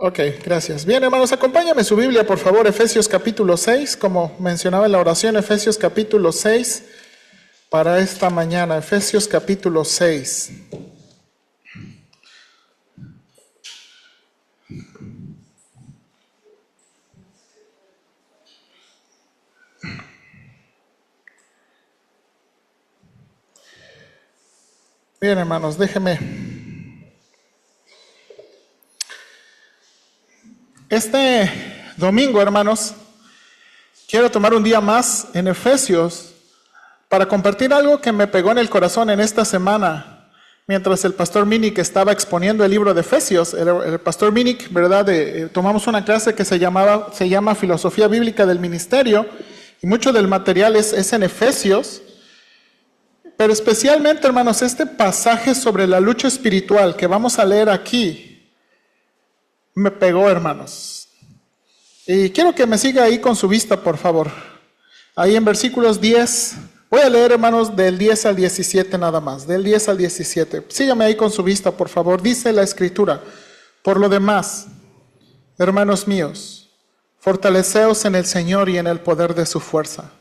Ok, gracias. Bien, hermanos, acompáñame su Biblia, por favor, Efesios capítulo 6, como mencionaba en la oración, Efesios capítulo 6, para esta mañana, Efesios capítulo 6. Bien, hermanos, déjenme. Este domingo, hermanos, quiero tomar un día más en Efesios para compartir algo que me pegó en el corazón en esta semana, mientras el pastor Minnick estaba exponiendo el libro de Efesios. El pastor Minnick, ¿verdad? Tomamos una clase que se llama Filosofía Bíblica del Ministerio, y mucho del material es en Efesios. Pero especialmente, hermanos, este pasaje sobre la lucha espiritual que vamos a leer aquí, me pegó, hermanos. Y quiero que me siga ahí con su vista, por favor. Ahí en versículos 10, voy a leer, hermanos, del 10 al 17 nada más, del 10 al 17. Sígame ahí con su vista, por favor. Dice la Escritura: por lo demás, hermanos míos, fortaleceos en el Señor y en el poder de su fuerza.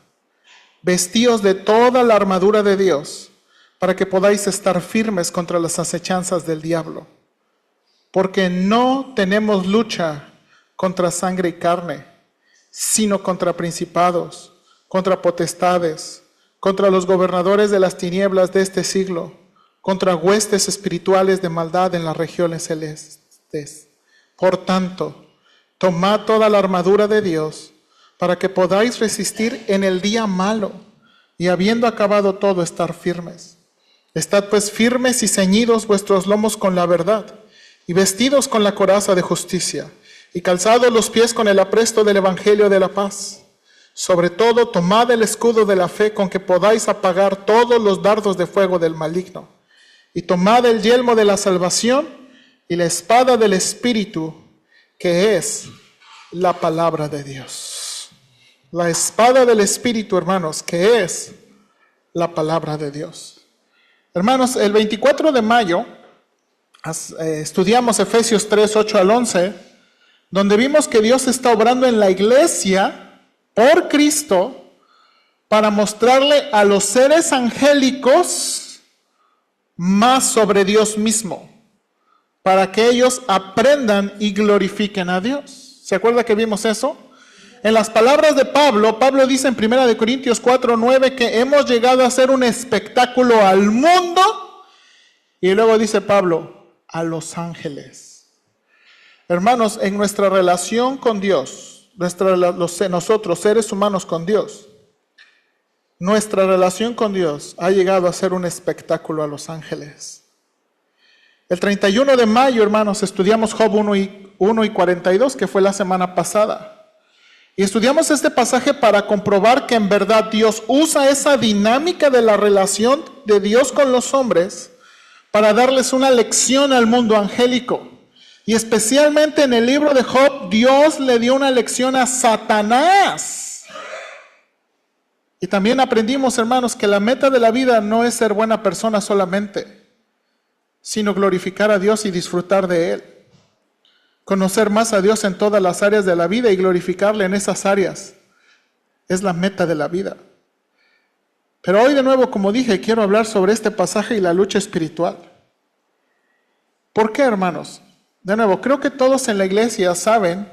Vestíos de toda la armadura de Dios, para que podáis estar firmes contra las acechanzas del diablo. Porque no tenemos lucha contra sangre y carne, sino contra principados, contra potestades, contra los gobernadores de las tinieblas de este siglo, contra huestes espirituales de maldad en las regiones celestes. Por tanto, tomad toda la armadura de Dios, para que podáis resistir en el día malo, y habiendo acabado todo, estar firmes. Estad pues firmes y ceñidos vuestros lomos con la verdad, y vestidos con la coraza de justicia, y calzados los pies con el apresto del evangelio de la paz. Sobre todo, tomad el escudo de la fe, con que podáis apagar todos los dardos de fuego del maligno. Y tomad el yelmo de la salvación y la espada del Espíritu, que es la palabra de Dios. La espada del Espíritu, hermanos, que es la palabra de Dios. Hermanos, el 24 de mayo estudiamos Efesios 3, 8 al 11, donde vimos que Dios está obrando en la iglesia por Cristo para mostrarle a los seres angélicos más sobre Dios mismo, para que ellos aprendan y glorifiquen a Dios. ¿Se acuerda que vimos eso? En las palabras de Pablo, Pablo dice en 1 Corintios 4, 9 que hemos llegado a ser un espectáculo al mundo, y luego dice Pablo, a los ángeles. Hermanos, en nuestra relación con Dios, nosotros seres humanos con Dios, nuestra relación con Dios ha llegado a ser un espectáculo a los ángeles. El 31 de mayo, hermanos, estudiamos Job 1 y 42, que fue la semana pasada. Y estudiamos este pasaje para comprobar que en verdad Dios usa esa dinámica de la relación de Dios con los hombres para darles una lección al mundo angélico. Y especialmente en el libro de Job, Dios le dio una lección a Satanás. Y también aprendimos, hermanos, que la meta de la vida no es ser buena persona solamente, sino glorificar a Dios y disfrutar de Él. Conocer más a Dios en todas las áreas de la vida y glorificarle en esas áreas es la meta de la vida. Pero hoy de nuevo, como dije, quiero hablar sobre este pasaje y la lucha espiritual. ¿Por qué, hermanos? De nuevo, creo que todos en la iglesia saben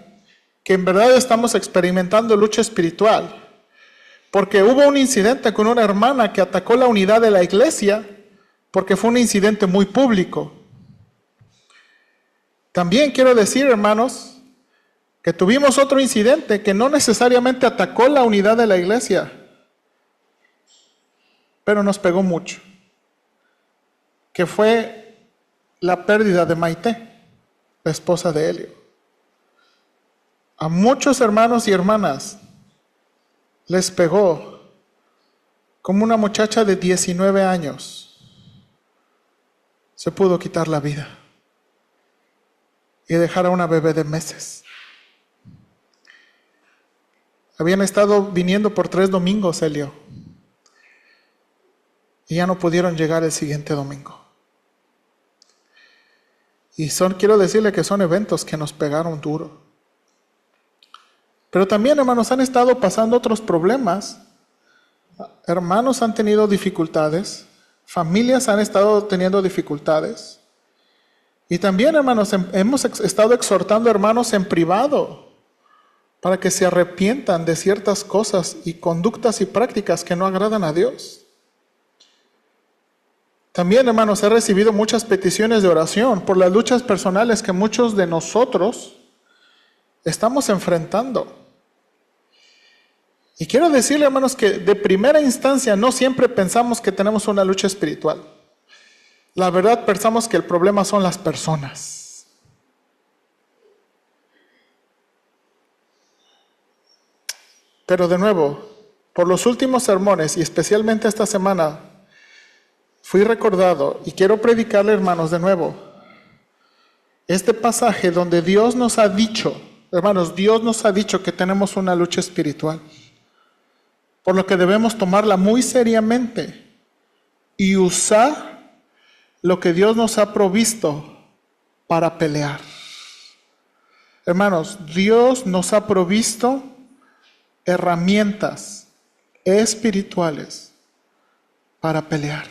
que en verdad estamos experimentando lucha espiritual, porque hubo un incidente con una hermana que atacó la unidad de la iglesia, porque fue un incidente muy público. También quiero decir, hermanos, que tuvimos otro incidente que no necesariamente atacó la unidad de la iglesia, pero nos pegó mucho, que fue la pérdida de Maite, la esposa de Helio. A muchos hermanos y hermanas les pegó como una muchacha de 19 años se pudo quitar la vida y dejar a una bebé de meses. Habían estado viniendo por 3 domingos, Helio, y ya no pudieron llegar el siguiente domingo. Y quiero decirle que son eventos que nos pegaron duro. Pero también, hermanos, han estado pasando otros problemas. Hermanos han tenido dificultades. Familias han estado teniendo dificultades. Y también, hermanos, hemos estado exhortando hermanos en privado para que se arrepientan de ciertas cosas y conductas y prácticas que no agradan a Dios. También, hermanos, he recibido muchas peticiones de oración por las luchas personales que muchos de nosotros estamos enfrentando. Y quiero decirle, hermanos, que de primera instancia no siempre pensamos que tenemos una lucha espiritual. La verdad, pensamos que el problema son las personas. Pero de nuevo, por los últimos sermones y especialmente esta semana, fui recordado y quiero predicarle, hermanos, de nuevo, este pasaje donde Dios nos ha dicho, hermanos, Dios nos ha dicho que tenemos una lucha espiritual, por lo que debemos tomarla muy seriamente y usar lo que Dios nos ha provisto para pelear. Hermanos, Dios nos ha provisto herramientas espirituales para pelear.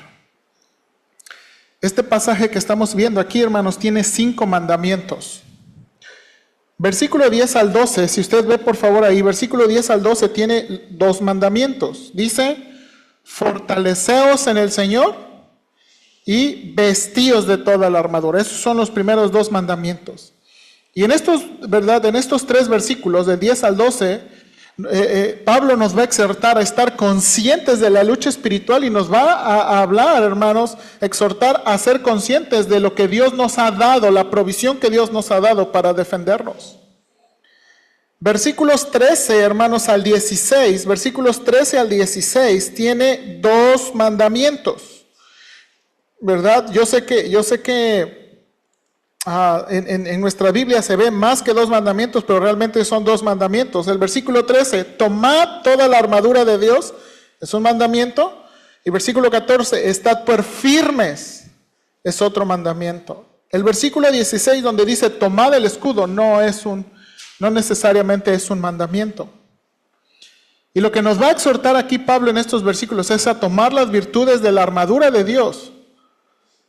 Este pasaje que estamos viendo aquí, hermanos, tiene 5 mandamientos. Versículo 10 al 12, si usted ve por favor ahí, versículo 10 al 12 tiene 2 mandamientos. Dice, fortaleceos en el Señor y vestíos de toda la armadura. Esos son los primeros 2 mandamientos. Y en estos, ¿verdad? En estos 3 versículos, del 10 al 12, Pablo nos va a exhortar a estar conscientes de la lucha espiritual y nos va a hablar, hermanos, exhortar a ser conscientes de lo que Dios nos ha dado, la provisión que Dios nos ha dado para defendernos. Versículos 13, hermanos, al 16, versículos 13 al 16 tiene 2 mandamientos, ¿verdad? Yo sé que en nuestra Biblia se ve más que 2 mandamientos, pero realmente son 2 mandamientos. El versículo 13, tomad toda la armadura de Dios, es un mandamiento. Y versículo 14, estad pues firmes, es otro mandamiento. El versículo 16, donde dice tomad el escudo, no necesariamente es un mandamiento. Y lo que nos va a exhortar aquí Pablo en estos versículos es a tomar las virtudes de la armadura de Dios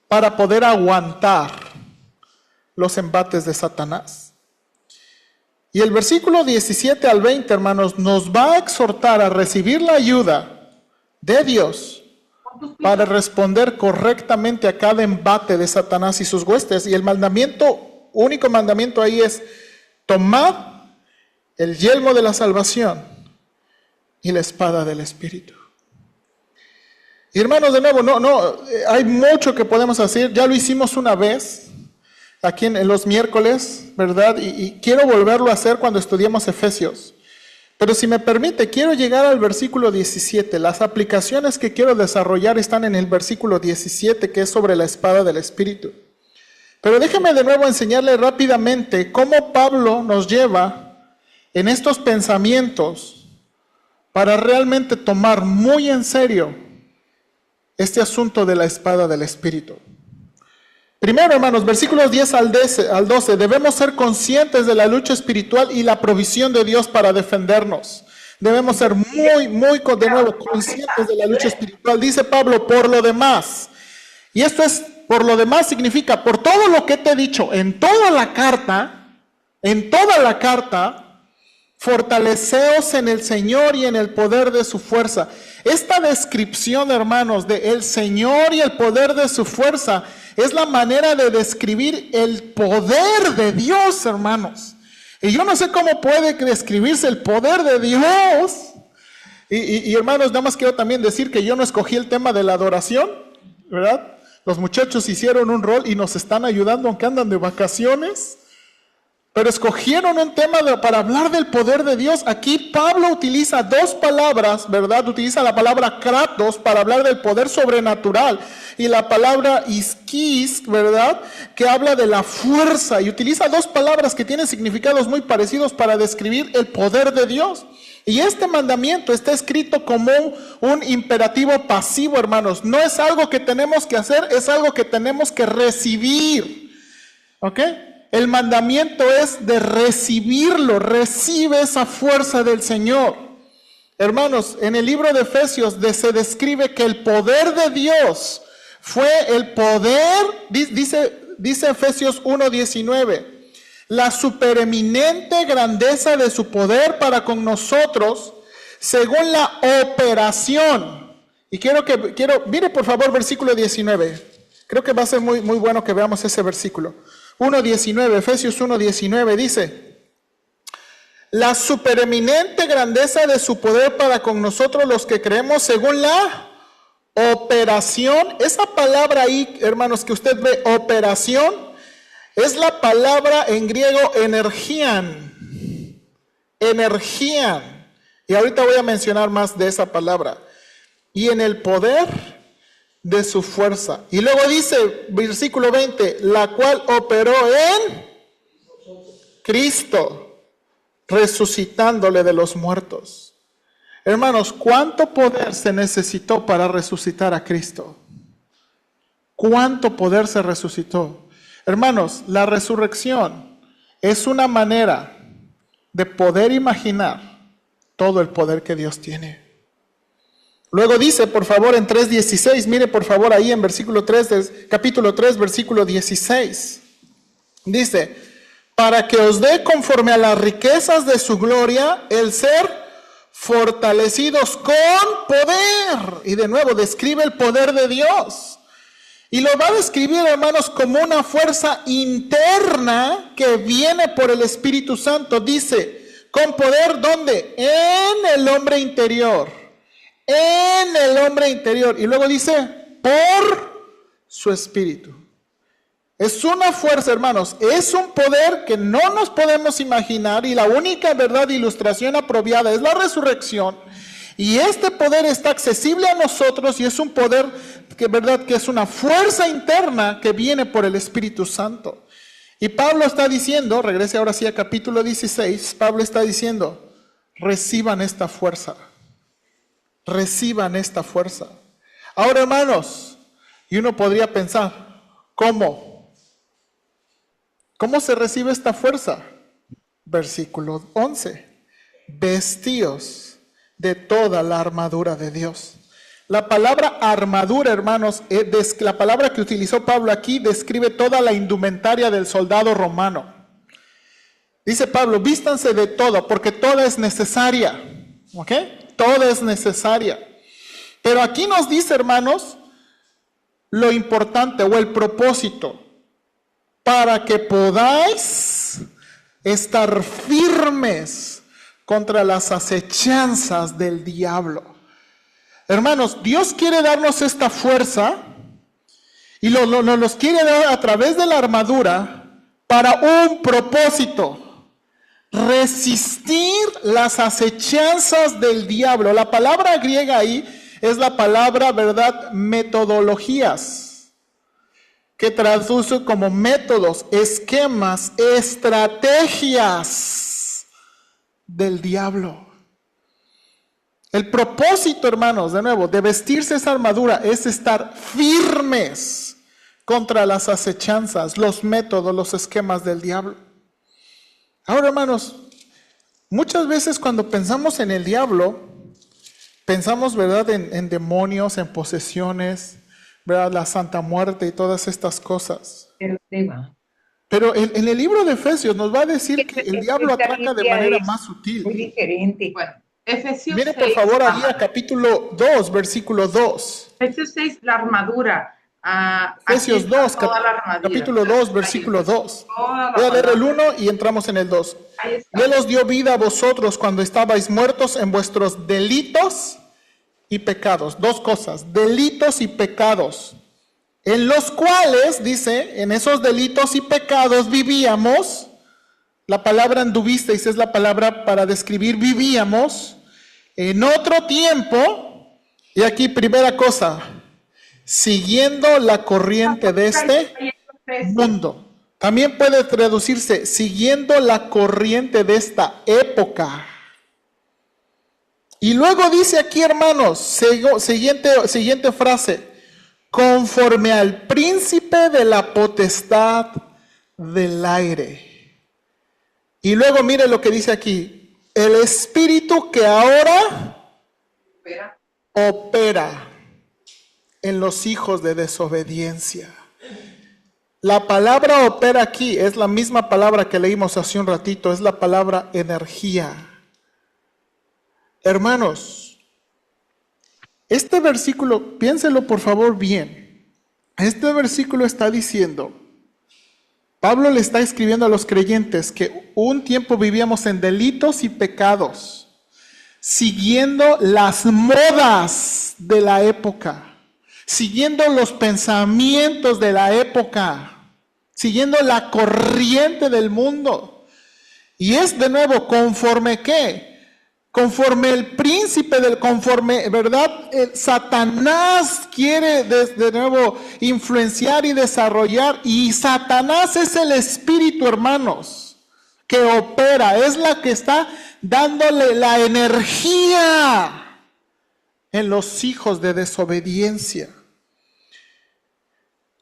para poder aguantar los embates de Satanás. Y el versículo 17 al 20, hermanos, nos va a exhortar a recibir la ayuda de Dios para responder correctamente a cada embate de Satanás y sus huestes. Y el único mandamiento ahí es: tomad el yelmo de la salvación y la espada del Espíritu. Y hermanos, de nuevo, hay mucho que podemos hacer. Ya lo hicimos una vez aquí en los miércoles, ¿verdad? Y quiero volverlo a hacer cuando estudiemos Efesios. Pero si me permite, quiero llegar al versículo 17. Las aplicaciones que quiero desarrollar están en el versículo 17, que es sobre la espada del Espíritu. Pero déjeme de nuevo enseñarle rápidamente cómo Pablo nos lleva en estos pensamientos para realmente tomar muy en serio este asunto de la espada del Espíritu. Primero, hermanos, versículos 10 al 12, debemos ser conscientes de la lucha espiritual y la provisión de Dios para defendernos. Debemos ser de nuevo, conscientes de la lucha espiritual. Dice Pablo, por lo demás. Y esto es, por lo demás significa, por todo lo que te he dicho, en toda la carta, fortaleceos en el Señor y en el poder de su fuerza. Esta descripción, hermanos, de el Señor y el poder de su fuerza es la manera de describir el poder de Dios, hermanos. Y yo no sé cómo puede describirse el poder de Dios. Y hermanos, nada más quiero también decir que yo no escogí el tema de la adoración, ¿verdad? Los muchachos hicieron un rol y nos están ayudando aunque andan de vacaciones. Pero escogieron un tema para hablar del poder de Dios. Aquí Pablo utiliza 2 palabras, ¿verdad? Utiliza la palabra kratos para hablar del poder sobrenatural y la palabra iskis, ¿verdad? Que habla de la fuerza. Y utiliza 2 palabras que tienen significados muy parecidos para describir el poder de Dios. Y este mandamiento está escrito como un imperativo pasivo, hermanos. No es algo que tenemos que hacer, es algo que tenemos que recibir. ¿Ok? El mandamiento es de recibirlo. Recibe esa fuerza del Señor. Hermanos, en el libro de Efesios se describe que el poder de Dios fue el poder, dice Efesios 1:19, la supereminente grandeza de su poder para con nosotros, según la operación. Y mire por favor versículo 19. Creo que va a ser muy bueno que veamos ese versículo. 1:19, Efesios 1:19 dice: la supereminente grandeza de su poder para con nosotros los que creemos, según la operación. Esa palabra ahí, hermanos, que usted ve, operación, es la palabra en griego energian. Energian. Y ahorita voy a mencionar más de esa palabra. Y en el poder de su fuerza. Y luego dice, versículo 20, la cual operó en Cristo, resucitándole de los muertos. Hermanos, ¿cuánto poder se necesitó para resucitar a Cristo? ¿Cuánto poder se resucitó? Hermanos, la resurrección es una manera de poder imaginar todo el poder que Dios tiene. Luego dice, por favor, en 3:16, mire por favor ahí en versículo 3, capítulo 3, versículo 16. Dice, para que os dé conforme a las riquezas de su gloria el ser fortalecidos con poder. Y de nuevo describe el poder de Dios. Y lo va a describir, hermanos, como una fuerza interna que viene por el Espíritu Santo. Dice, con poder, ¿dónde? En el hombre interior. En el hombre interior. Y luego dice, por su Espíritu. Es una fuerza, hermanos, es un poder que no nos podemos imaginar, y la única verdad de ilustración apropiada es la resurrección. Y este poder está accesible a nosotros, y es un poder que, verdad, que es una fuerza interna que viene por el Espíritu Santo. Y Pablo está diciendo, regrese ahora sí a capítulo 16, Pablo está diciendo, reciban esta fuerza. Reciban esta fuerza. Ahora, hermanos, y uno podría pensar, ¿cómo? ¿Cómo se recibe esta fuerza? Versículo 11. Vestíos de toda la armadura de Dios. La palabra armadura, hermanos, la palabra que utilizó Pablo aquí describe toda la indumentaria del soldado romano. Dice Pablo, vístanse de todo, porque toda es necesaria. ¿Ok? Toda es necesaria. Pero aquí nos dice, hermanos, lo importante o el propósito. Para que podáis estar firmes contra las acechanzas del diablo. Hermanos, Dios quiere darnos esta fuerza y nos quiere dar a través de la armadura para un propósito: resistir las acechanzas del diablo. La palabra griega ahí es la palabra, ¿verdad?, metodologías, que traduce como métodos, esquemas, estrategias del diablo. El propósito, hermanos, de nuevo, de vestirse esa armadura es estar firmes contra las acechanzas, los métodos, los esquemas del diablo. Ahora, hermanos, muchas veces cuando pensamos en el diablo, pensamos, ¿verdad?, en demonios, en posesiones, ¿verdad?, la Santa Muerte y todas estas cosas. Pero en el libro de Efesios nos va a decir que el diablo ataca de manera más sutil. Muy diferente. Bueno, Efesios Mire por favor allí a capítulo 2, versículo 2. Efesios 6, la armadura. Efesios 2, capítulo 2, versículo 2. Voy a leer el 1 y entramos en el 2. Él os dio vida a vosotros cuando estabais muertos en vuestros delitos y pecados. Dos cosas, delitos y pecados, en los cuales, dice, en esos delitos y pecados vivíamos. La palabra anduvisteis es la palabra para describir vivíamos en otro tiempo. Y aquí primera cosa, siguiendo la corriente de este mundo. También puede traducirse siguiendo la corriente de esta época. Y luego dice aquí, hermanos, siguiente frase, conforme al príncipe de la potestad del aire. Y luego mire lo que dice aquí. El espíritu que ahora opera en los hijos de desobediencia. La palabra opera aquí es la misma palabra que leímos hace un ratito, es la palabra energía. Hermanos, este versículo, piénselo por favor bien. Este versículo está diciendo, Pablo le está escribiendo a los creyentes que un tiempo vivíamos en delitos y pecados, siguiendo las modas de la época, siguiendo los pensamientos de la época, siguiendo la corriente del mundo. Y es de nuevo, ¿conforme qué? Conforme el príncipe conforme, ¿verdad? Satanás quiere de nuevo influenciar y desarrollar. Y Satanás es el espíritu, hermanos, que opera, es la que está dándole la energía en los hijos de desobediencia.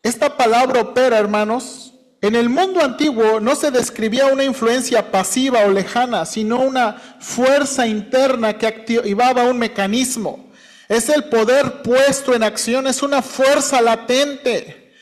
Esta palabra opera, hermanos, en el mundo antiguo no se describía una influencia pasiva o lejana, sino una fuerza interna que activaba un mecanismo. Es el poder puesto en acción, es una fuerza latente.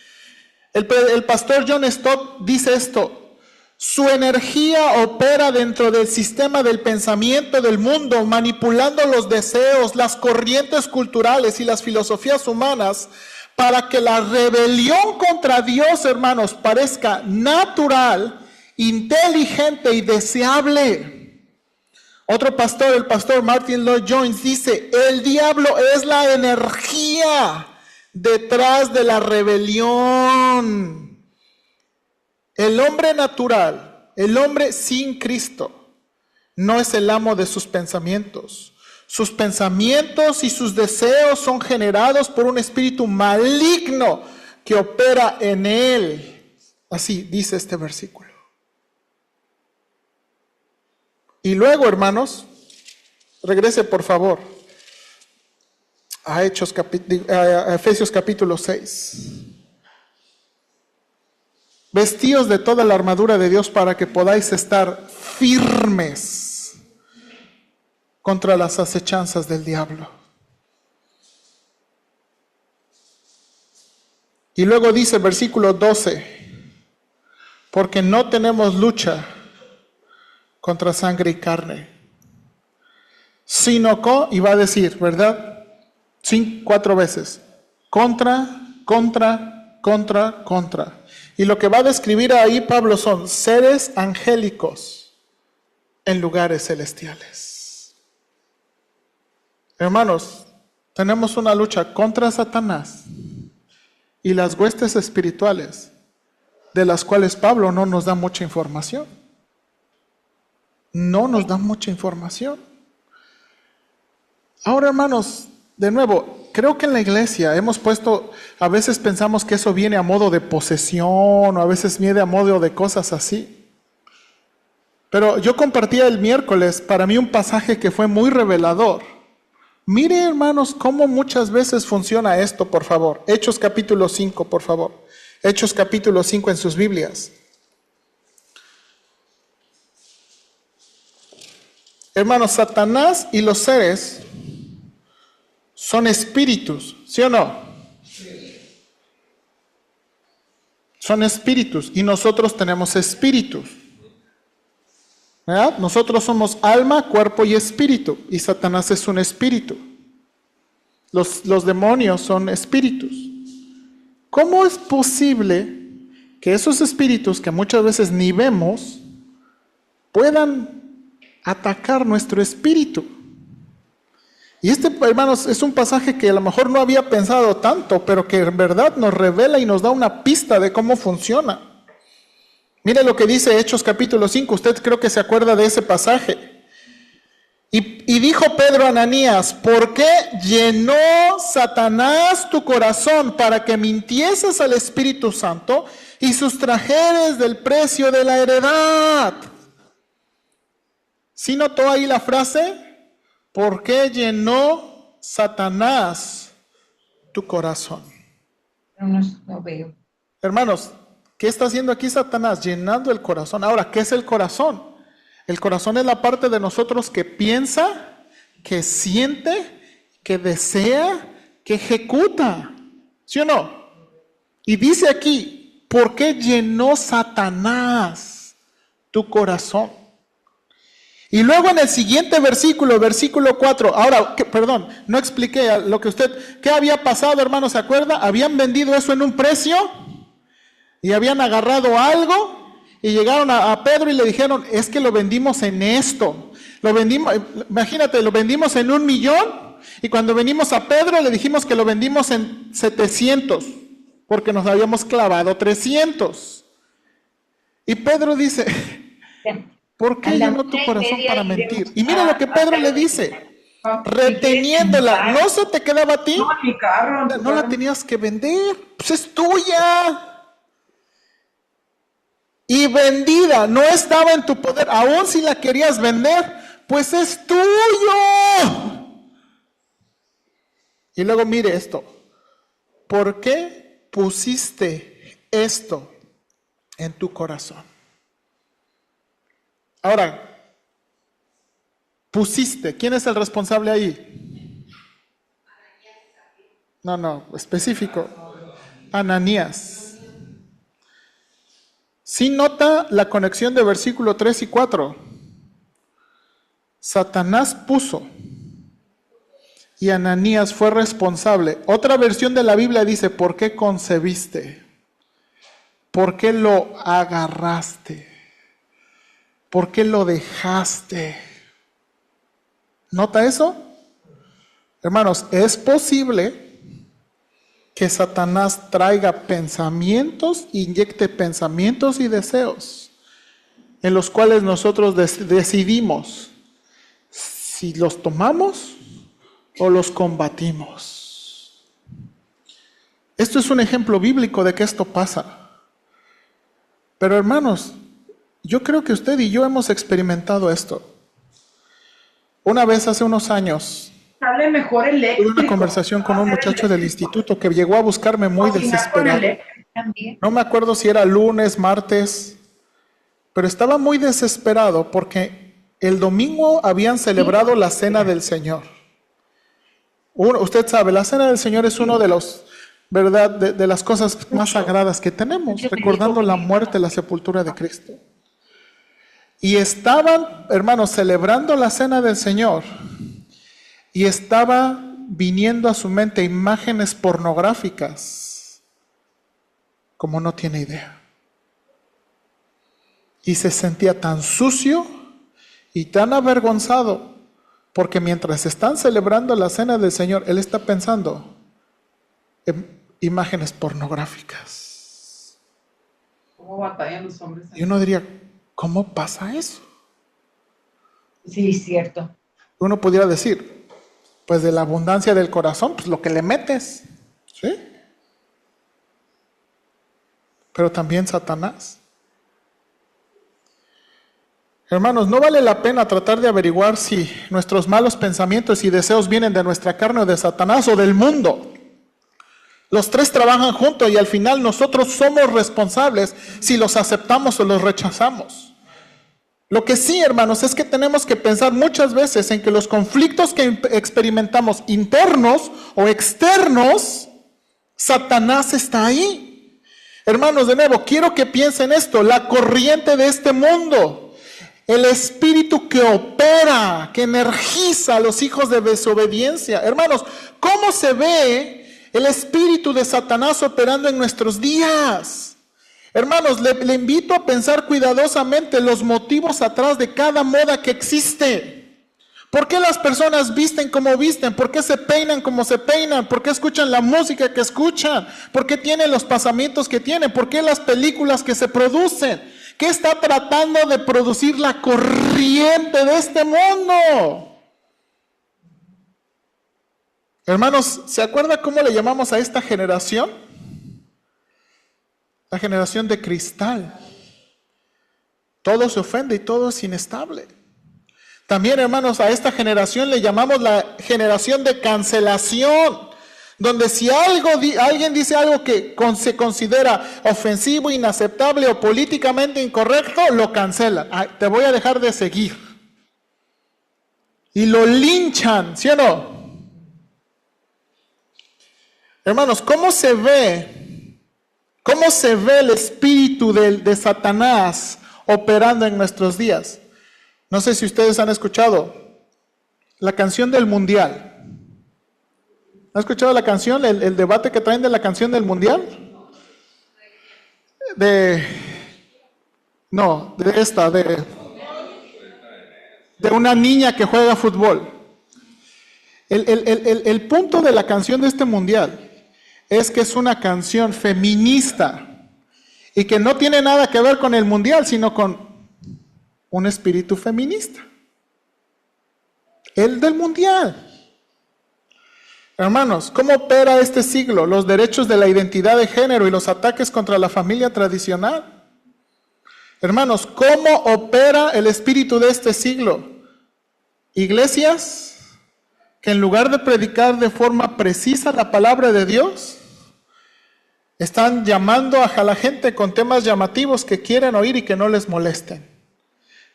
El pastor John Stott dice esto: su energía opera dentro del sistema del pensamiento del mundo, manipulando los deseos, las corrientes culturales y las filosofías humanas, para que la rebelión contra Dios, hermanos, parezca natural, inteligente y deseable. Otro pastor, el pastor Martin Lloyd Jones, dice: el diablo es la energía detrás de la rebelión. El hombre natural, el hombre sin Cristo, no es el amo de sus pensamientos. Sus pensamientos y sus deseos son generados por un espíritu maligno que opera en él. Así dice este versículo. Y luego, hermanos, regrese por favor a Efesios capítulo 6. Vestíos de toda la armadura de Dios para que podáis estar firmes contra las acechanzas del diablo. Y luego dice versículo 12, porque no tenemos lucha contra sangre y carne, sino y va a decir, ¿verdad? 4 veces, contra. Y lo que va a describir ahí Pablo son seres angélicos en lugares celestiales. Hermanos, tenemos una lucha contra Satanás y las huestes espirituales, de las cuales Pablo no nos da mucha información. No nos da mucha información. Ahora, hermanos, de nuevo, creo que en la iglesia a veces pensamos que eso viene a modo de posesión, o a veces viene a modo de cosas así. Pero yo compartía el miércoles, para mí, un pasaje que fue muy revelador. Mire, hermanos, cómo muchas veces funciona esto, por favor. Hechos capítulo 5, por favor. Hechos capítulo 5 en sus Biblias. Hermanos, Satanás y los seres son espíritus, ¿sí o no? Sí. Son espíritus y nosotros tenemos espíritus. ¿Verdad? Nosotros somos alma, cuerpo y espíritu, y Satanás es un espíritu. Los demonios son espíritus. ¿Cómo es posible que esos espíritus, que muchas veces ni vemos, puedan atacar nuestro espíritu? Y hermanos, es un pasaje que a lo mejor no había pensado tanto, pero que en verdad nos revela y nos da una pista de cómo funciona. Mire lo que dice Hechos capítulo 5, usted creo que se acuerda de ese pasaje. Y dijo Pedro a Ananías: ¿por qué llenó Satanás tu corazón para que mintieses al Espíritu Santo y sustrajeres del precio de la heredad? ¿Sí notó ahí la frase? ¿Por qué llenó Satanás tu corazón? No veo. Hermanos, ¿Qué está haciendo aquí Satanás? Llenando el corazón. Ahora, ¿qué es el corazón? El corazón es la parte de nosotros que piensa, que siente, que desea, que ejecuta. ¿Sí o no? Y dice aquí, ¿por qué llenó Satanás tu corazón? Y luego en el siguiente versículo, versículo 4, ahora, perdón, no expliqué lo que ¿qué había pasado, hermano? ¿Se acuerda? Habían vendido eso en un precio y habían agarrado algo y llegaron a Pedro y le dijeron, es que lo vendimos en esto. Lo vendimos, imagínate, lo vendimos en 1,000,000 y cuando venimos a Pedro le dijimos que lo vendimos en 700 porque nos habíamos clavado 300. Y Pedro dice, ¿por qué llenó tu corazón para mentir? Y mira lo que Pedro le dice, reteniéndola, ¿no se te quedaba a ti? No la tenías que vender, pues es tuya. Y vendida, no estaba en tu poder, aún si la querías vender, pues es tuyo. Y luego mire esto, ¿por qué pusiste esto en tu corazón? Ahora, pusiste, ¿quién es el responsable ahí? No, específico. Ananías. Sí nota la conexión de versículo 3 y 4. Satanás puso y Ananías fue responsable. Otra versión de la Biblia dice, ¿por qué concebiste? ¿Por qué lo agarraste? ¿Por qué lo dejaste? ¿Nota eso? Hermanos, es posible que Satanás traiga pensamientos, inyecte pensamientos y deseos en los cuales nosotros decidimos si los tomamos o los combatimos. Esto es un ejemplo bíblico de que esto pasa. Pero hermanos, yo creo que usted y yo hemos experimentado esto. Una vez hace unos años, Sale mejor eléctrico. tuve una conversación con un muchacho del instituto que llegó a buscarme muy desesperado. No me acuerdo si era lunes, martes, pero estaba muy desesperado porque el domingo habían celebrado la Cena del Señor. Usted sabe, la Cena del Señor es uno de los, ¿verdad?, de las cosas más sagradas que tenemos, recordando la muerte y la sepultura de Cristo. Y estaban, hermanos, celebrando la Cena del Señor y estaba viniendo a su mente imágenes pornográficas, como no tiene idea. Y se sentía tan sucio y tan avergonzado, porque mientras están celebrando la Cena del Señor, él está pensando en imágenes pornográficas. ¿Cómo batallan los hombres? Y uno diría, ¿cómo pasa eso? Sí, cierto. Uno pudiera decir, pues de la abundancia del corazón, pues lo que le metes, ¿sí? Pero también Satanás. Hermanos, no vale la pena tratar de averiguar si nuestros malos pensamientos y deseos vienen de nuestra carne o de Satanás o del mundo. Los tres trabajan juntos y al final nosotros somos responsables si los aceptamos o los rechazamos. Lo que sí, hermanos, es que tenemos que pensar muchas veces en que los conflictos que experimentamos internos o externos, Satanás está ahí. Hermanos, de nuevo, quiero que piensen esto, la corriente de este mundo, el espíritu que opera, que energiza a los hijos de desobediencia. Hermanos, ¿cómo se ve el espíritu de Satanás operando en nuestros días? Hermanos, le invito a pensar cuidadosamente los motivos atrás de cada moda que existe. ¿Por qué las personas visten como visten? ¿Por qué se peinan como se peinan? ¿Por qué escuchan la música que escuchan? ¿Por qué tienen los pasamientos que tienen? ¿Por qué las películas que se producen? ¿Qué está tratando de producir la corriente de este mundo? Hermanos, ¿se acuerda cómo le llamamos a esta generación? La generación de cristal. Todo se ofende y todo es inestable. También, hermanos, a esta generación le llamamos la generación de cancelación. donde si alguien dice algo que se considera ofensivo, inaceptable o políticamente incorrecto, lo cancelan. Ay, te voy a dejar de seguir. Y lo linchan, ¿sí o no? Hermanos, ¿cómo se ve el espíritu de Satanás operando en nuestros días? No sé si ustedes han escuchado la canción del Mundial. ¿Han escuchado la canción, el debate que traen de la canción del Mundial? De una niña que juega fútbol. El punto de la canción de este Mundial es que es una canción feminista y que no tiene nada que ver con el Mundial, sino con un espíritu feminista. El del Mundial. Hermanos, ¿cómo opera este siglo los derechos de la identidad de género y los ataques contra la familia tradicional? Hermanos, ¿cómo opera el espíritu de este siglo? Iglesias que en lugar de predicar de forma precisa la palabra de Dios, están llamando a la gente con temas llamativos que quieren oír y que no les molesten.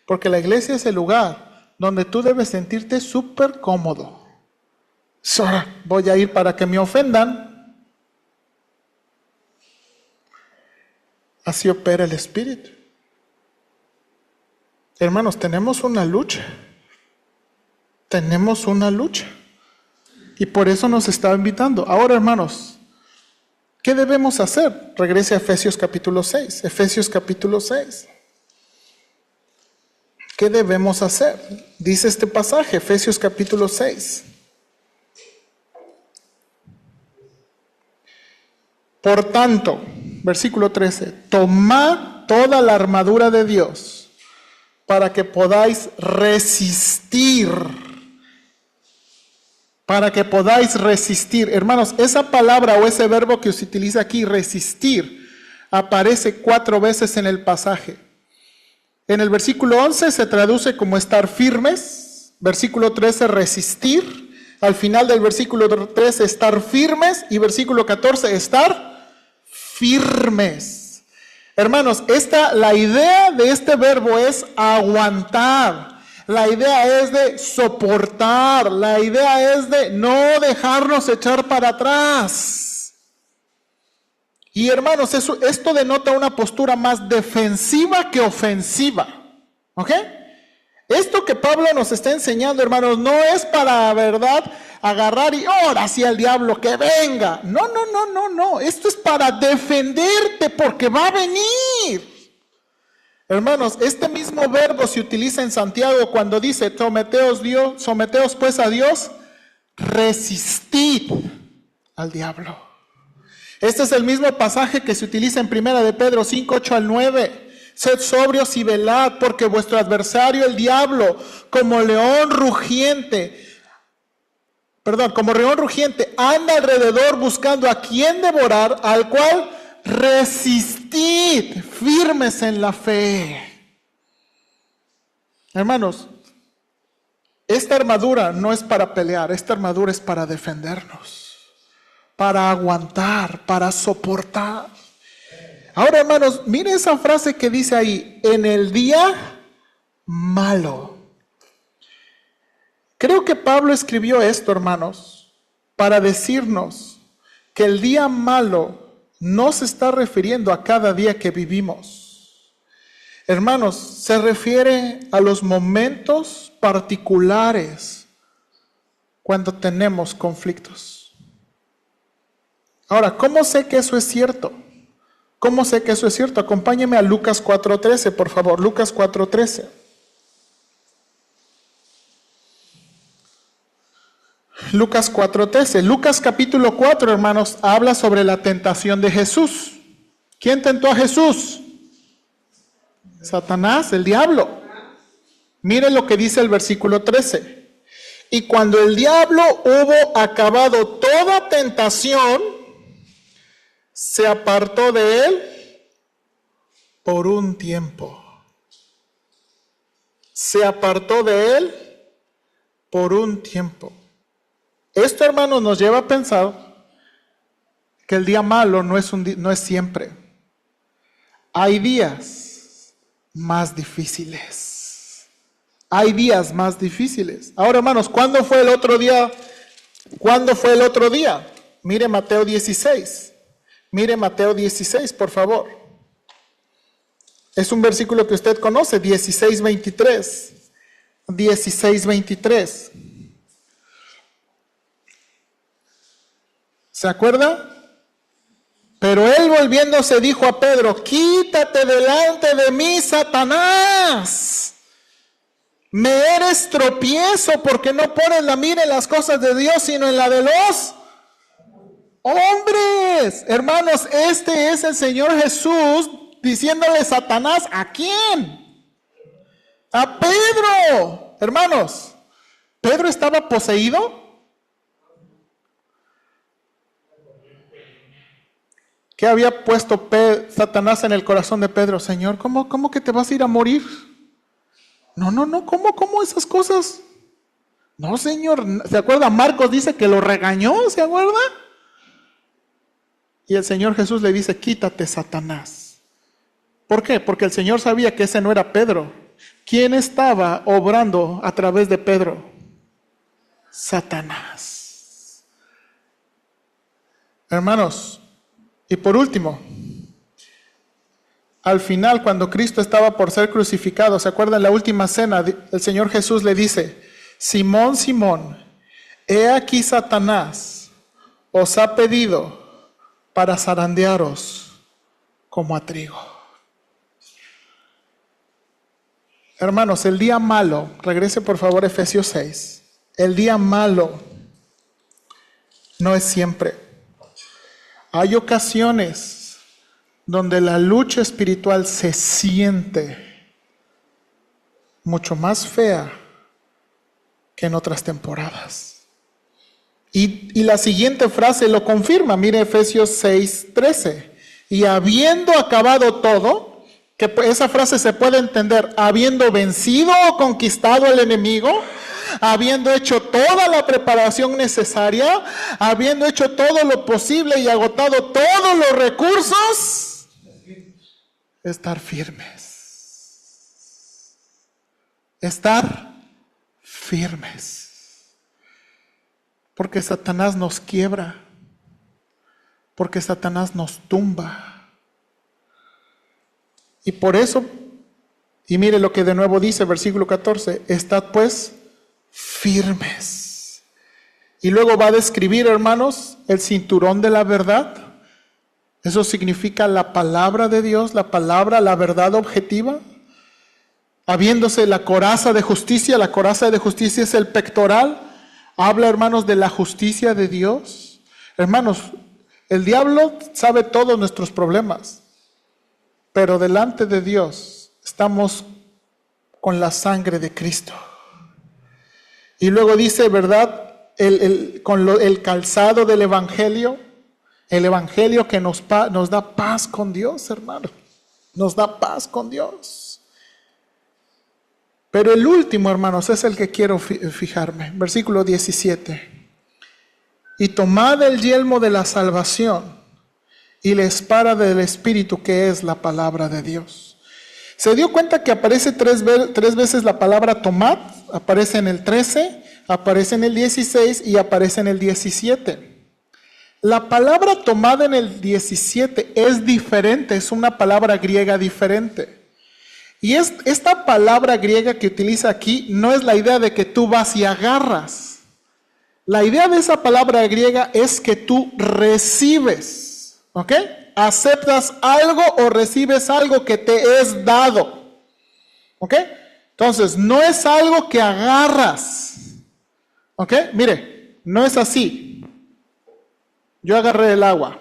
Porque la iglesia es el lugar donde tú debes sentirte súper cómodo. Voy a ir para que me ofendan. Así opera el espíritu. Hermanos, tenemos una lucha. Tenemos una lucha. Y por eso nos está invitando. Ahora, hermanos, ¿qué debemos hacer? Regrese a Efesios capítulo 6. Efesios capítulo 6. ¿Qué debemos hacer? Dice este pasaje, Efesios capítulo 6. Por tanto, versículo 13, tomad toda la armadura de Dios para que podáis resistir. Para que podáis resistir. Hermanos, esa palabra o ese verbo que se utiliza aquí, resistir, aparece 4 veces en el pasaje. En el versículo 11 se traduce como estar firmes. Versículo 13, resistir. Al final del versículo 13, estar firmes. Y versículo 14, estar firmes. Hermanos, la idea de este verbo es aguantar. La idea es de soportar. La idea es de no dejarnos echar para atrás. Y hermanos, esto denota una postura más defensiva que ofensiva. ¿Ok? Esto que Pablo nos está enseñando, hermanos, no es para, verdad, agarrar y ahora sí al diablo que venga. No. Esto es para defenderte porque va a venir. Hermanos, este mismo verbo se utiliza en Santiago cuando dice, someteos pues a Dios, resistid al diablo. Este es el mismo pasaje que se utiliza en 1 de Pedro 5, 8 al 9. Sed sobrios y velad, porque vuestro adversario el diablo, como león rugiente, anda alrededor buscando a quien devorar, al cual resistid firmes en la fe. Hermanos, esta armadura no es para pelear, esta armadura es para defendernos, para aguantar, para soportar. Ahora, hermanos, miren esa frase que dice ahí, en el día malo. Creo que Pablo escribió esto, hermanos, para decirnos que el día malo no se está refiriendo a cada día que vivimos. Hermanos, se refiere a los momentos particulares cuando tenemos conflictos. Ahora, ¿cómo sé que eso es cierto? ¿Cómo sé que eso es cierto? Acompáñeme a Lucas 4:13, por favor. Lucas 4:13. Lucas 4:13. Lucas capítulo 4, hermanos, habla sobre la tentación de Jesús. ¿Quién tentó a Jesús? Satanás, el diablo. Miren lo que dice el versículo 13. Y cuando el diablo hubo acabado toda tentación, se apartó de él por un tiempo. Se apartó de él por un tiempo. Esto, hermanos, nos lleva a pensar que el día malo no es siempre. Hay días más difíciles. Hay días más difíciles. Ahora, hermanos, ¿cuándo fue el otro día? ¿Cuándo fue el otro día? Mire Mateo 16. Mire Mateo 16, por favor. Es un versículo que usted conoce, 16:23. 16:23. ¿Se acuerda? Pero él volviéndose dijo a Pedro: quítate delante de mí, Satanás. Me eres tropiezo porque no pones la mira en las cosas de Dios, sino en la de los hombres. Hermanos, este es el Señor Jesús diciéndole Satanás, ¿a quién? A Pedro. Hermanos, ¿Pedro estaba poseído? ¿Qué había puesto Satanás en el corazón de Pedro? Señor, ¿cómo que te vas a ir a morir? No, ¿cómo esas cosas? No, Señor, ¿se acuerda? Marcos dice que lo regañó, ¿se acuerda? Y el Señor Jesús le dice, quítate, Satanás. ¿Por qué? Porque el Señor sabía que ese no era Pedro. ¿Quién estaba obrando a través de Pedro? Satanás. Hermanos, y por último, al final, cuando Cristo estaba por ser crucificado, ¿se acuerdan? En la última cena, el Señor Jesús le dice, Simón, Simón, he aquí Satanás os ha pedido para zarandearos como a trigo. Hermanos, el día malo, regrese por favor a Efesios 6, el día malo no es siempre. Hay ocasiones donde la lucha espiritual se siente mucho más fea que en otras temporadas. Y la siguiente frase lo confirma, mire Efesios 6:13. Y habiendo acabado todo, que esa frase se puede entender, habiendo vencido o conquistado al enemigo, habiendo hecho toda la preparación necesaria, habiendo hecho todo lo posible y agotado todos los recursos, estar firmes. Estar firmes. Porque Satanás nos quiebra. Porque Satanás nos tumba. Y por eso, y mire lo que de nuevo dice, versículo 14, estad pues firmes. Y luego va a describir, hermanos, el cinturón de la verdad. Eso significa la palabra de Dios, la palabra, la verdad objetiva. Habiéndose la coraza de justicia es el pectoral. Habla, hermanos, de la justicia de Dios. Hermanos, el diablo sabe todos nuestros problemas, pero delante de Dios estamos con la sangre de Cristo. Y luego dice, ¿verdad? El calzado del Evangelio. El Evangelio que nos da paz con Dios, hermano. Nos da paz con Dios. Pero el último, hermanos, es el que quiero fijarme. Versículo 17. Y tomad el yelmo de la salvación y la espada del Espíritu, que es la palabra de Dios. ¿Se dio cuenta que aparece tres veces la palabra tomad? Aparece en el 13, aparece en el 16 y aparece en el 17. La palabra tomada en el 17 es diferente, es una palabra griega diferente. Y esta palabra griega que utiliza aquí no es la idea de que tú vas y agarras. La idea de esa palabra griega es que tú recibes, ¿ok? Aceptas algo o recibes algo que te es dado, ¿ok? Entonces, no es algo que agarras, ¿ok? Mire, no es así. Yo agarré el agua.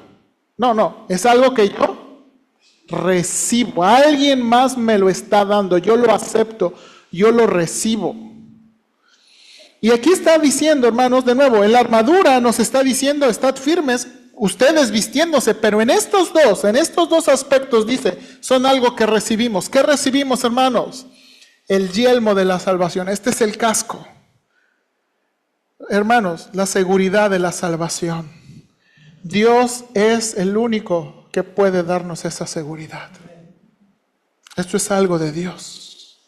No, es algo que yo recibo. Alguien más me lo está dando. Yo lo acepto. Yo lo recibo. Y aquí está diciendo, hermanos, de nuevo, en la armadura nos está diciendo, estad firmes, ustedes vistiéndose, pero en estos dos aspectos dice, son algo que recibimos. ¿Qué recibimos, hermanos? El yelmo de la salvación. Este es el casco. Hermanos, la seguridad de la salvación. Dios es el único que puede darnos esa seguridad. Esto es algo de Dios.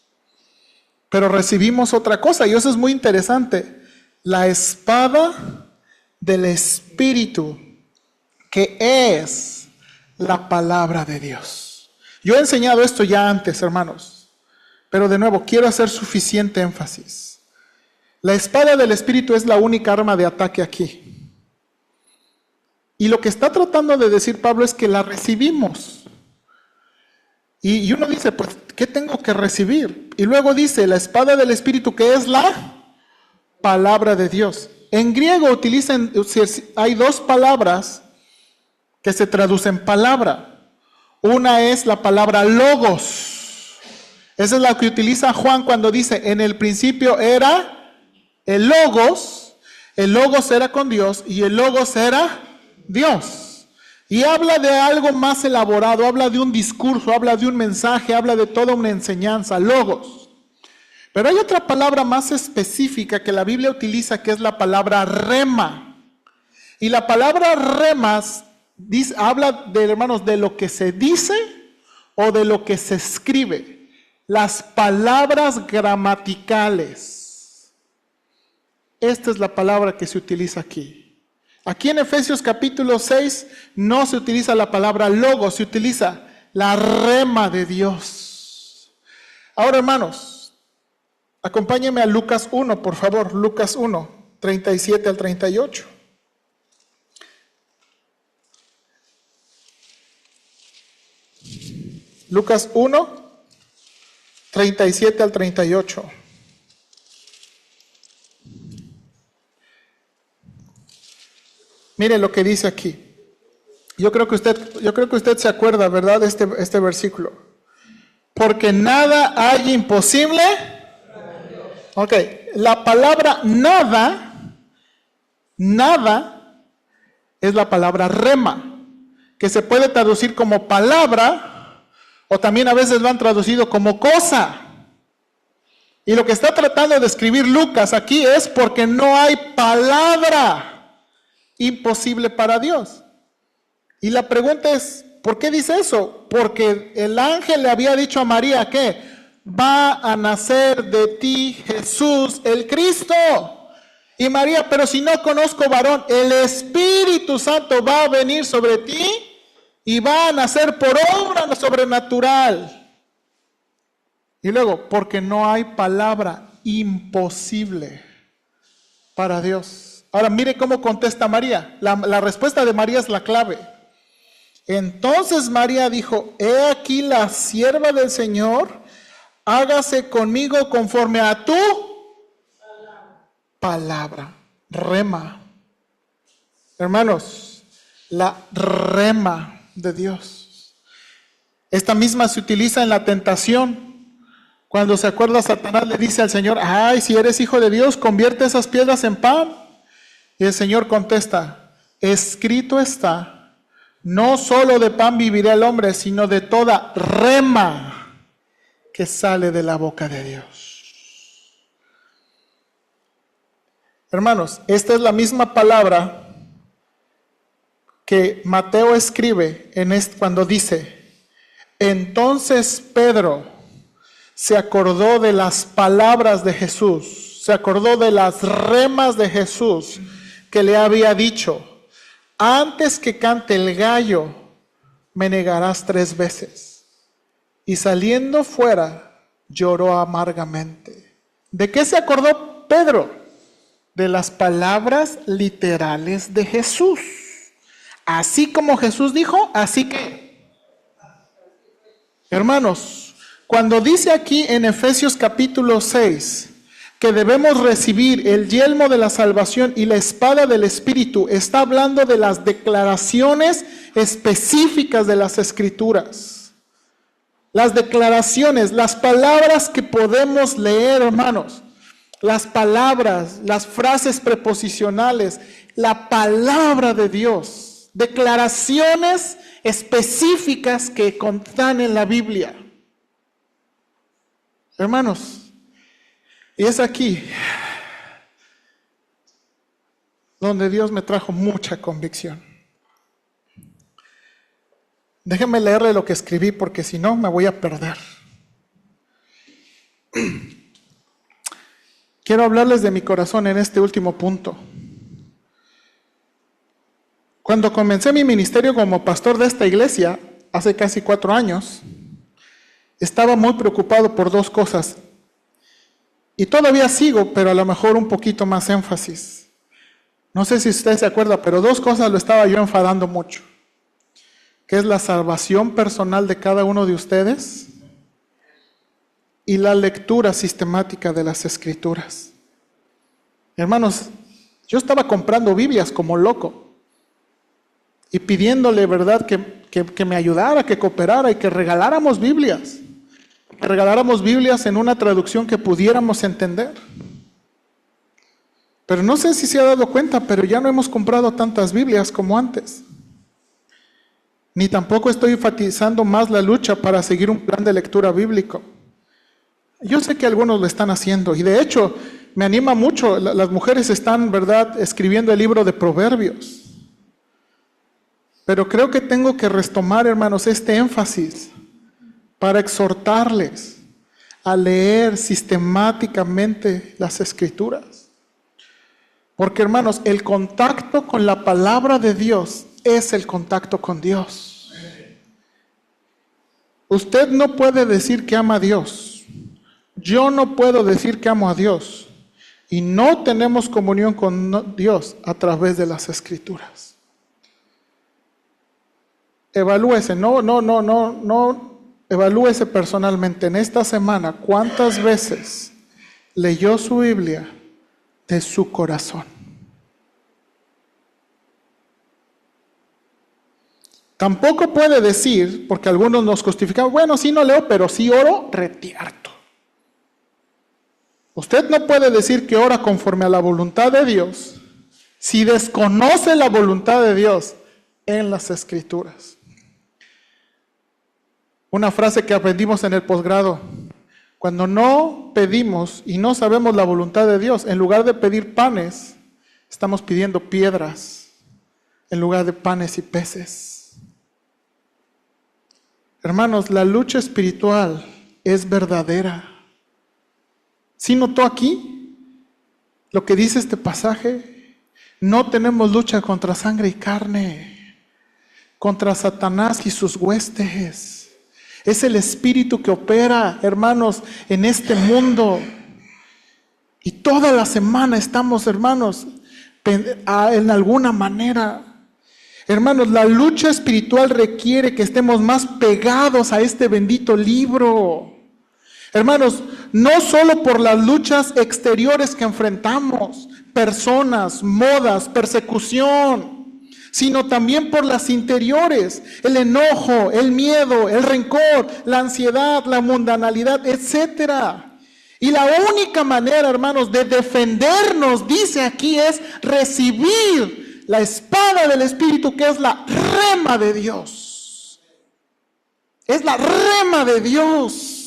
Pero recibimos otra cosa, y eso es muy interesante. La espada del Espíritu, que es la palabra de Dios. Yo he enseñado esto ya antes, hermanos, pero de nuevo quiero hacer suficiente énfasis. La espada del Espíritu es la única arma de ataque aquí. Y lo que está tratando de decir Pablo es que la recibimos. Y uno dice, pues, ¿qué tengo que recibir? Y luego dice, la espada del Espíritu, que es la palabra de Dios. En griego hay dos palabras que se traducen palabra. Una es la palabra logos. Esa es la que utiliza Juan cuando dice, en el principio era el logos era con Dios y el logos era Dios. Y habla de algo más elaborado, habla de un discurso, habla de un mensaje, habla de toda una enseñanza, logos. Pero hay otra palabra más específica que la Biblia utiliza, que es la palabra rema. Y la palabra remas habla de, hermanos, de lo que se dice o de lo que se escribe. Las palabras gramaticales. Esta es la palabra que se utiliza aquí. Aquí en Efesios capítulo 6 no se utiliza la palabra logos, se utiliza la rema de Dios. Ahora, hermanos, acompáñenme a Lucas 1, por favor. Lucas 1, 37 al 38. Lucas 1, 37 al 38. Mire lo que dice aquí. Yo creo que usted se acuerda, ¿verdad?, de este versículo. Porque nada hay imposible. Ok, la palabra nada es la palabra rema, que se puede traducir como palabra, o también a veces lo han traducido como cosa. Y lo que está tratando de escribir Lucas aquí es porque no hay palabra imposible para Dios. Y la pregunta es, ¿por qué dice eso? Porque el ángel le había dicho a María que va a nacer de ti Jesús el Cristo. Y María, pero si no conozco varón, el Espíritu Santo va a venir sobre ti y va a nacer por obra sobrenatural. Y luego, porque no hay palabra imposible para Dios. Ahora mire cómo contesta María. La respuesta de María es la clave. Entonces María dijo, he aquí la sierva del Señor, hágase conmigo conforme a tu palabra. Rema. Hermanos, la rema de Dios. Esta misma se utiliza en la tentación. Cuando se acuerda, Satanás le dice al Señor, ay, si eres hijo de Dios, convierte esas piedras en pan. Y el Señor contesta, escrito está, no solo de pan vivirá el hombre, sino de toda rema que sale de la boca de Dios. Hermanos, esta es la misma palabra que Mateo escribe cuando dice, entonces Pedro se acordó de las palabras de Jesús, se acordó de las remas de Jesús que le había dicho, antes que cante el gallo, me negarás 3 veces. Y saliendo fuera, lloró amargamente. ¿De qué se acordó Pedro? De las palabras literales de Jesús. Así como Jesús dijo, así que. Hermanos, cuando dice aquí en Efesios capítulo 6, que debemos recibir el yelmo de la salvación y la espada del Espíritu, está hablando de las declaraciones específicas de las Escrituras. Las declaraciones, las palabras que podemos leer, hermanos. Las palabras, las frases preposicionales, la palabra de Dios. Declaraciones específicas que están en la Biblia. Hermanos, y es aquí donde Dios me trajo mucha convicción. Déjenme leerle lo que escribí porque si no me voy a perder. Quiero hablarles de mi corazón en este último punto. Cuando comencé mi ministerio como pastor de esta iglesia, hace casi 4 años, estaba muy preocupado por 2 cosas. Y todavía sigo, pero a lo mejor un poquito más énfasis. No sé si usted se acuerda, pero 2 cosas lo estaba yo enfadando mucho. Que es la salvación personal de cada uno de ustedes y la lectura sistemática de las Escrituras. Hermanos, yo estaba comprando Biblias como loco y pidiéndole, ¿verdad?, que me ayudara, que cooperara y que regaláramos Biblias. Que regaláramos Biblias en una traducción que pudiéramos entender. Pero no sé si se ha dado cuenta, pero ya no hemos comprado tantas Biblias como antes. Ni tampoco estoy enfatizando más la lucha para seguir un plan de lectura bíblico. Yo sé que algunos lo están haciendo y de hecho me anima mucho. Las mujeres están, ¿verdad?, escribiendo el libro de Proverbios. Pero creo que tengo que retomar, hermanos, este énfasis para exhortarles a leer sistemáticamente las Escrituras. Porque, hermanos, el contacto con la palabra de Dios es el contacto con Dios. Usted no puede decir que ama a Dios. Yo no puedo decir que amo a Dios. Y no tenemos comunión con Dios a través de las Escrituras. Evalúese, evalúese personalmente en esta semana cuántas veces leyó su Biblia de su corazón. Tampoco puede decir, porque algunos nos justificamos, bueno, sí no leo, pero sí oro retierto. Usted no puede decir que ora conforme a la voluntad de Dios si desconoce la voluntad de Dios en las Escrituras. Una frase que aprendimos en el posgrado: cuando no pedimos y no sabemos la voluntad de Dios, en lugar de pedir panes, estamos pidiendo piedras en lugar de panes y peces. Hermanos, la lucha espiritual es verdadera. ¿Sí notó aquí lo que dice este pasaje? No tenemos lucha contra sangre y carne, contra Satanás y sus huestes. Es el espíritu que opera, hermanos, en este mundo. Y toda la semana estamos, hermanos, en alguna manera. Hermanos, la lucha espiritual requiere que estemos más pegados a este bendito libro. Hermanos, no solo por las luchas exteriores que enfrentamos, personas, modas, persecución, sino también por las interiores, el enojo, el miedo, el rencor, la ansiedad, la mundanalidad, etc. Y la única manera, hermanos, de defendernos, dice aquí, es recibir la espada del Espíritu, que es la rema de Dios. Es la rema de Dios.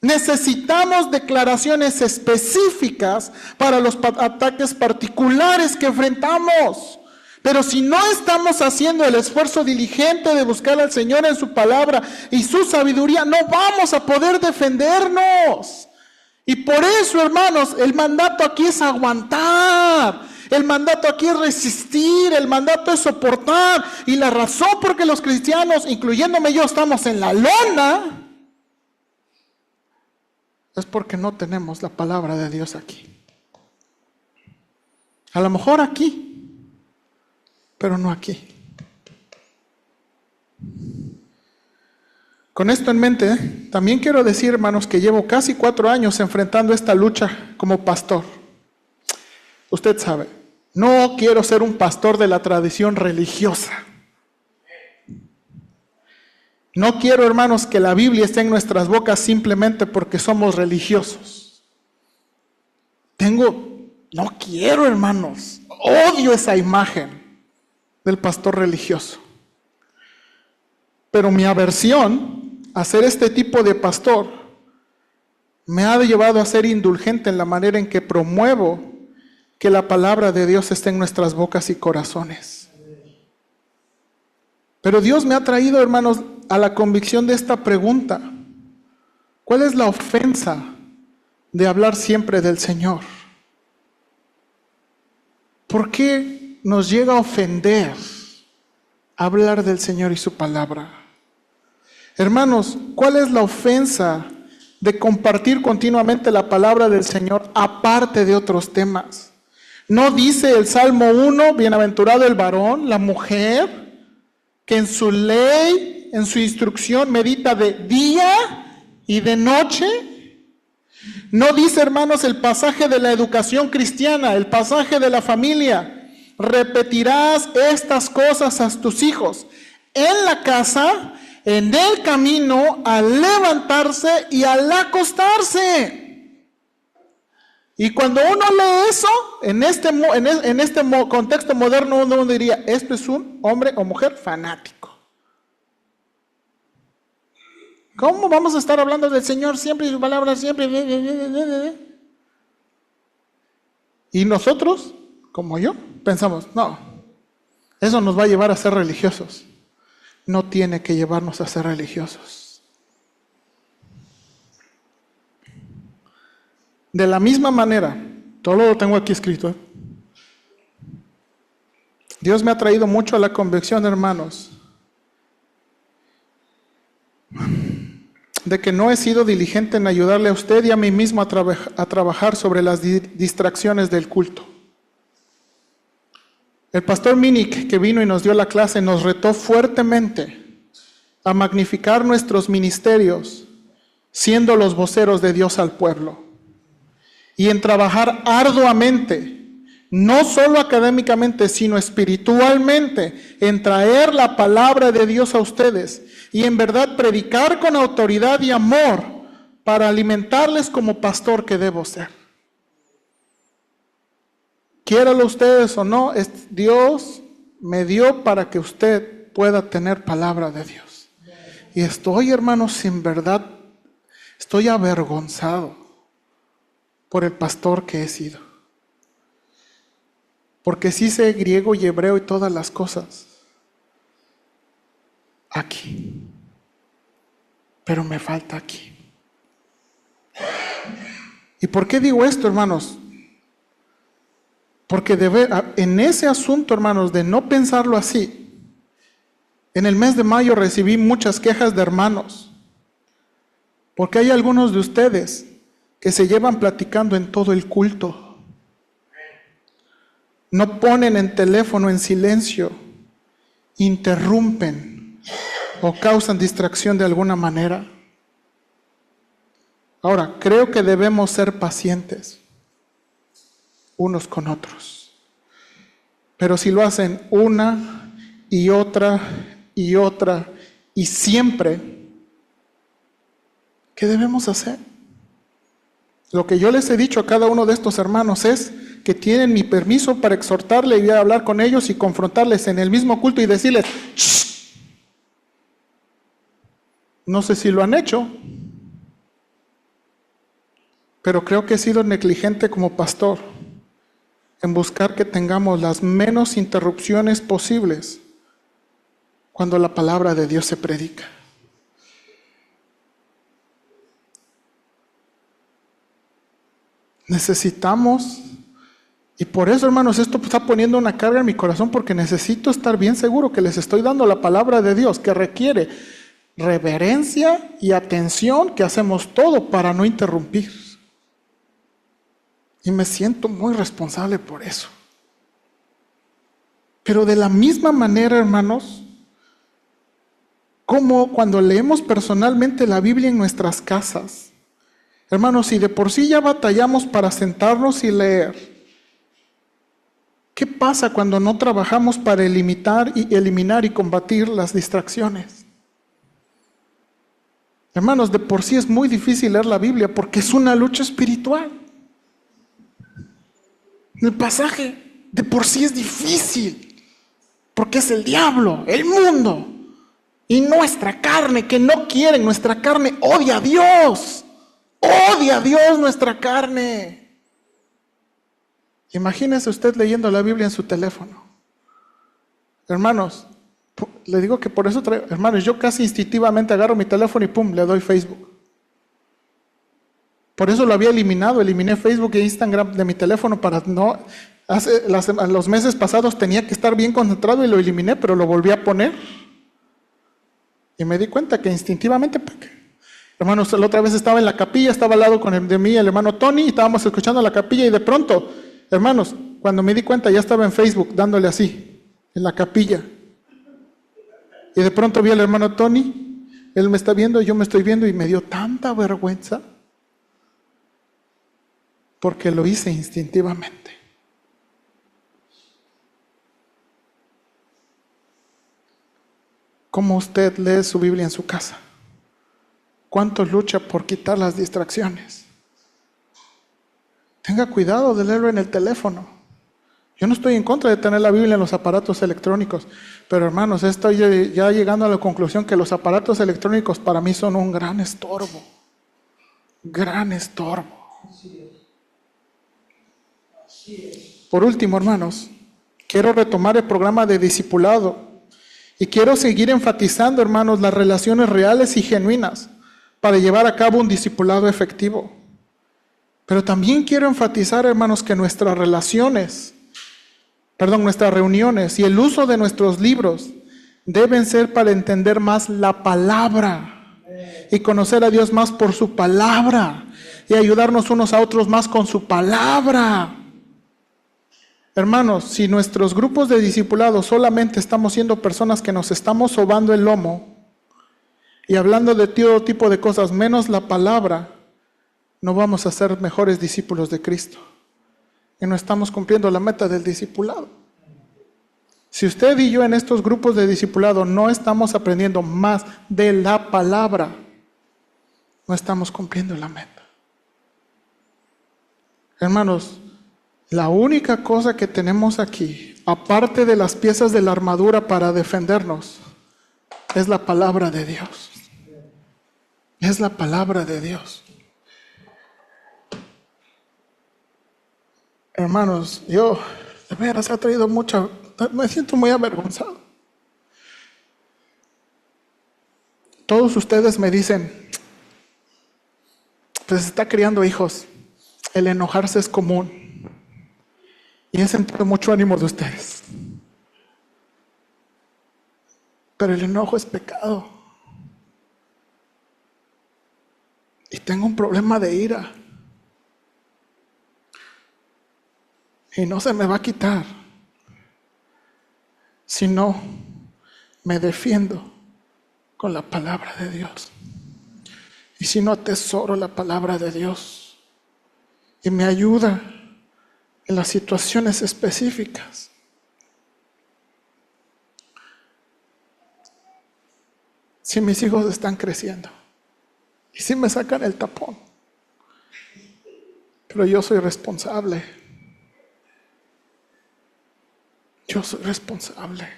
Necesitamos declaraciones específicas para los ataques particulares que enfrentamos. Pero si no estamos haciendo el esfuerzo diligente de buscar al Señor en su palabra y su sabiduría, no vamos a poder defendernos. Y por eso, hermanos, el mandato aquí es aguantar. El mandato aquí es resistir, el mandato es soportar. Y la razón por que los cristianos, incluyéndome yo, estamos en la lona, es porque no tenemos la palabra de Dios aquí. A lo mejor aquí, pero no aquí. Con esto en mente, también quiero decir, hermanos, que llevo casi 4 años enfrentando esta lucha como pastor. Usted sabe, no quiero ser un pastor de la tradición religiosa. No quiero, hermanos, que la Biblia esté en nuestras bocas simplemente porque somos religiosos. No quiero, hermanos, odio esa imagen del pastor religioso. Pero mi aversión a ser este tipo de pastor me ha llevado a ser indulgente en la manera en que promuevo que la palabra de Dios esté en nuestras bocas y corazones. Pero Dios me ha traído, hermanos, a la convicción de esta pregunta. ¿Cuál es la ofensa de hablar siempre del Señor? ¿Por qué nos llega a ofender hablar del Señor y su palabra? Hermanos, ¿cuál es la ofensa de compartir continuamente la palabra del Señor aparte de otros temas? ¿No dice el Salmo 1, bienaventurado el varón, la mujer, que en su ley, en su instrucción medita de día y de noche? ¿No dice, hermanos, el pasaje de la educación cristiana, el pasaje de la familia? Repetirás estas cosas a tus hijos en la casa, en el camino, al levantarse y al acostarse. Y cuando uno lee eso, en este contexto moderno, uno diría, esto es un hombre o mujer fanático. ¿Cómo vamos a estar hablando del Señor siempre y su palabra siempre? Y nosotros, como yo, pensamos, no, eso nos va a llevar a ser religiosos. No tiene que llevarnos a ser religiosos. De la misma manera, todo lo tengo aquí escrito. Dios me ha traído mucho a la convicción, hermanos, de que no he sido diligente en ayudarle a usted y a mí mismo a trabajar sobre las distracciones del culto. El pastor Minnick, que vino y nos dio la clase, nos retó fuertemente a magnificar nuestros ministerios, siendo los voceros de Dios al pueblo, y en trabajar arduamente, no solo académicamente, sino espiritualmente, en traer la palabra de Dios a ustedes, y en verdad predicar con autoridad y amor, para alimentarles como pastor que debo ser. Quiéralo ustedes o no, Dios me dio para que usted pueda tener palabra de Dios. Y estoy, hermanos, en verdad, estoy avergonzado por el pastor que he sido. Porque sí sé griego y hebreo y todas las cosas aquí, pero me falta aquí. ¿Y por qué digo esto, hermanos? Porque en ese asunto, hermanos, de no pensarlo así, en el mes de mayo recibí muchas quejas de hermanos, porque hay algunos de ustedes que se llevan platicando en todo el culto. No ponen el teléfono en silencio, interrumpen o causan distracción de alguna manera. Ahora, creo que debemos ser pacientes unos con otros. Pero si lo hacen una y otra y siempre, ¿qué debemos hacer? Lo que yo les he dicho a cada uno de estos hermanos es que tienen mi permiso para exhortarle y hablar con ellos y confrontarles en el mismo culto y decirles, ¡shh! No sé si lo han hecho, pero creo que he sido negligente como pastor en buscar que tengamos las menos interrupciones posibles cuando la palabra de Dios se predica. Necesitamos, y por eso, hermanos, esto está poniendo una carga en mi corazón, porque necesito estar bien seguro que les estoy dando la palabra de Dios, que requiere reverencia y atención, que hacemos todo para no interrumpir. Y me siento muy responsable por eso. Pero de la misma manera, hermanos, como cuando leemos personalmente la Biblia en nuestras casas, hermanos, si de por sí ya batallamos para sentarnos y leer, ¿qué pasa cuando no trabajamos para eliminar y combatir las distracciones? Hermanos, de por sí es muy difícil leer la Biblia porque es una lucha espiritual. El pasaje de por sí es difícil porque es el diablo, el mundo y nuestra carne que no quiere, nuestra carne odia a Dios. Odia a Dios nuestra carne. Imagínese usted leyendo la Biblia en su teléfono. Hermanos, Le digo que por eso traigo, hermanos, yo casi instintivamente agarro mi teléfono y pum, le doy Facebook. Por eso lo había eliminado, eliminé Facebook e Instagram de mi teléfono para no... los meses pasados tenía que estar bien concentrado y lo eliminé, pero lo volví a poner. Y me di cuenta que instintivamente... Hermanos, la otra vez estaba en la capilla, estaba al lado de mí el hermano Tony, y estábamos escuchando la capilla y de pronto, hermanos, cuando me di cuenta ya estaba en Facebook dándole así, en la capilla. Y de pronto vi al hermano Tony, él me está viendo, yo me estoy viendo y me dio tanta vergüenza porque lo hice instintivamente. ¿Cómo usted lee su Biblia en su casa? ¿Cuánto lucha por quitar las distracciones? Tenga cuidado de leerlo en el teléfono. Yo no estoy en contra de tener la Biblia en los aparatos electrónicos, pero hermanos, estoy ya llegando a la conclusión que los aparatos electrónicos para mí son un gran estorbo. Gran estorbo. Por último, hermanos, quiero retomar el programa de discipulado y quiero seguir enfatizando, hermanos, las relaciones reales y genuinas para llevar a cabo un discipulado efectivo. Pero también quiero enfatizar, hermanos, que nuestras reuniones y el uso de nuestros libros deben ser para entender más la palabra y conocer a Dios más por su palabra y ayudarnos unos a otros más con su palabra. Hermanos, si nuestros grupos de discipulados solamente estamos siendo personas que nos estamos sobando el lomo y hablando de todo tipo de cosas menos la palabra, no vamos a ser mejores discípulos de Cristo. Y no estamos cumpliendo la meta del discipulado. Si usted y yo en estos grupos de discipulado no estamos aprendiendo más de la palabra, no estamos cumpliendo la meta. Hermanos, la única cosa que tenemos aquí, aparte de las piezas de la armadura para defendernos, es la palabra de Dios. Es la palabra de Dios. Hermanos, yo de veras he traído me siento muy avergonzado. Todos ustedes me dicen, pues está criando hijos, el enojarse es común. Y he sentido mucho ánimo de ustedes. Pero el enojo es pecado. Y tengo un problema de ira. Y no se me va a quitar si no me defiendo con la palabra de Dios. Y si no atesoro la palabra de Dios y me ayuda en las situaciones específicas. Si mis hijos están creciendo y si me sacan el tapón, pero yo soy responsable. Yo soy responsable.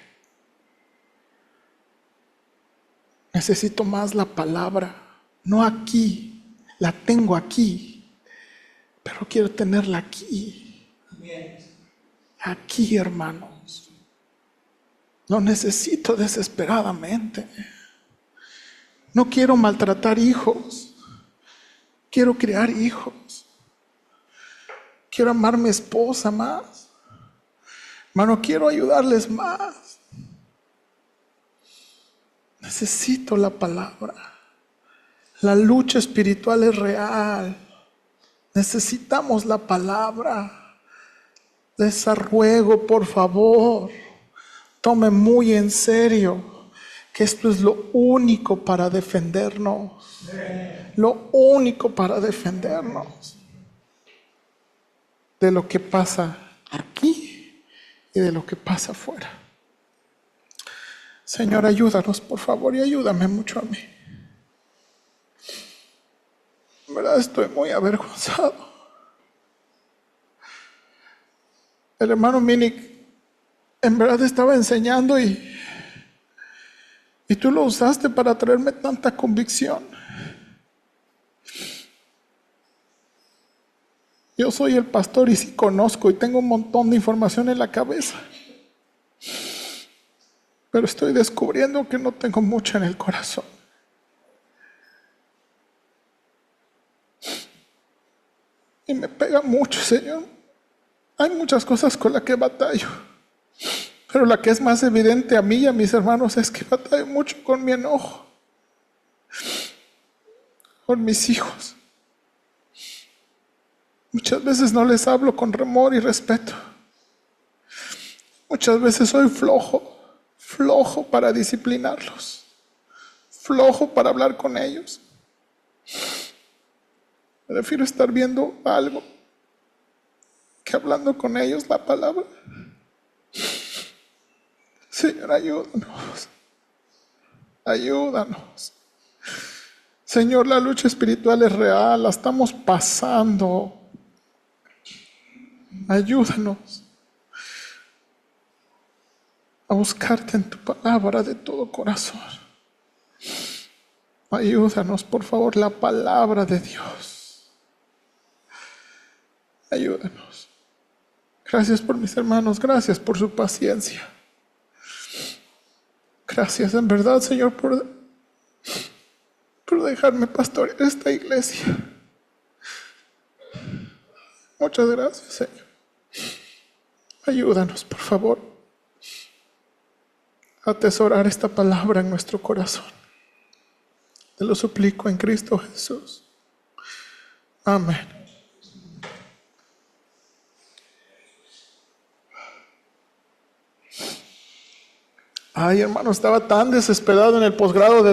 Necesito más la palabra, no aquí, la tengo aquí, pero quiero tenerla aquí. Aquí, hermanos. Lo necesito desesperadamente. No quiero maltratar hijos. Quiero criar hijos. Quiero amar a mi esposa más. Hermano, quiero ayudarles más. Necesito la palabra. La lucha espiritual es real. Necesitamos la palabra. Les ruego, por favor, tome muy en serio que esto es lo único para defendernos. Lo único para defendernos de lo que pasa aquí y de lo que pasa afuera. Señor, ayúdanos, por favor, y ayúdame mucho a mí. En verdad estoy muy avergonzado. El hermano Minik en verdad estaba enseñando y tú lo usaste para traerme tanta convicción. Yo soy el pastor y sí conozco y tengo un montón de información en la cabeza. pero estoy descubriendo que no tengo mucho en el corazón. Y me pega mucho, Señor. Hay muchas cosas con las que batallo, pero la que es más evidente a mí y a mis hermanos es que batallo mucho con mi enojo, con mis hijos. Muchas veces no les hablo con remor y respeto. Muchas veces soy flojo para disciplinarlos, flojo para hablar con ellos. Prefiero estar viendo algo que hablando con ellos la palabra. Señor, ayúdanos. Ayúdanos. Señor, la lucha espiritual es real, la estamos pasando. Ayúdanos a buscarte en tu palabra de todo corazón. Ayúdanos, por favor, la palabra de Dios. Ayúdanos. Gracias por mis hermanos, gracias por su paciencia. Gracias en verdad, Señor, por dejarme pastorear esta iglesia. Muchas gracias, Señor. Ayúdanos, por favor, a atesorar esta palabra en nuestro corazón. Te lo suplico en Cristo Jesús. Amén. Ay, hermano, estaba tan desesperado en el posgrado de